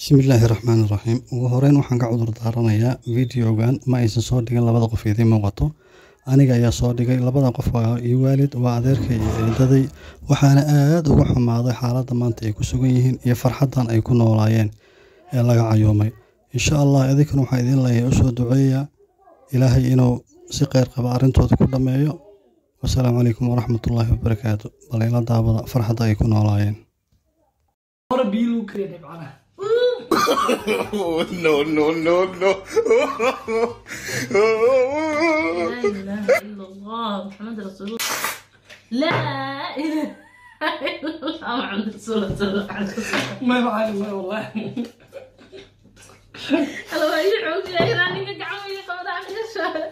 بسم الله الرحمن الرحيم وهورين waxaan ka cudur daaranayaa videogan ma aysan soo dhigin labada qof ee muuqato aniga ayaa soo dhigay labada qof waa ii waalid waa adeerkay iyo eedaday waxaana aad uga xumaaday xaaladda maanta ay ku sugan yihiin iyo farxadan ay ku noolaayeen ee laga cayoomay insha Allah idinkan waxa idin leeyahay u soo duceeya ilaahay inuu si qeyr qaba arintooda ku dhameeyo wassalaamu alaykum wa rahmatullahi wa barakaatuh balayla daabada farxadda ay ku noolaayeen no. لا إله إلا الله محمد رسول الله لا إله إلا الله محمد رسول الله ما بعد والله الله يعوق يا إيراني كعوي قبل عن الشهر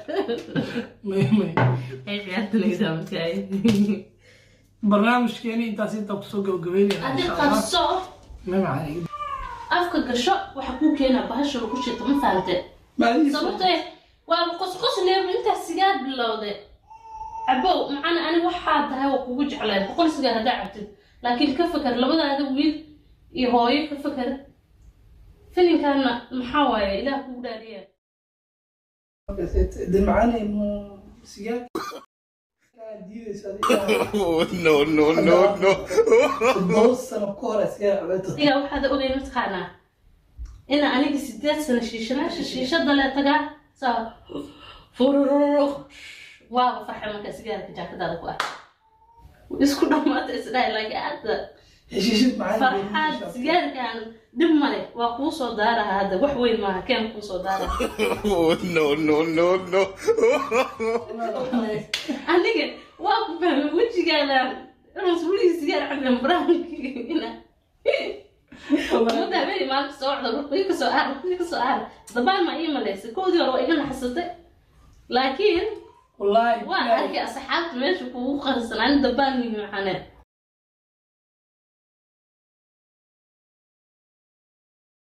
ما هي حياتنا إذا كاي برنامج كاني أنت سيد تقصو قبيلي أنت قصو ما بعد afka gasho waxa ku keenaa bahasha lagu shito ma fahamtay sababtoo waa qosqos leeyo inta sigaar bilowday abow macana ani waxa tahay oo kugu jeclay boqol sigaar hada cabtid laakiin ka fakar labadaada wiil iyo hooyo ka fakar filimkana maxaa waaye ilaah ku dhaariyaa ده معانا انه سياق no بص انا كوره سياق عبيطه يا واحد اوغي متقانا ان انيق 8 سنه شيشده لا تغا صار فورورو واو فرحه ما كسيجار جاكدada ku ah isku dhamaatay isdhay laga aada هشيشت معانا فرحات sigaarkan dib male waa ku soo daaraha hada wax weyn ma keen ku soo daaraha no aniga waa ku fahmay wajigaada rasuuli sigaar xagan brankiina وده بيني معك صعدة ويك سؤال طبعا ما يمليس كودي ولا إيجان حسيته لكن والله وانا أرجع أصحاب ماشي وخلص أنا دباني معنا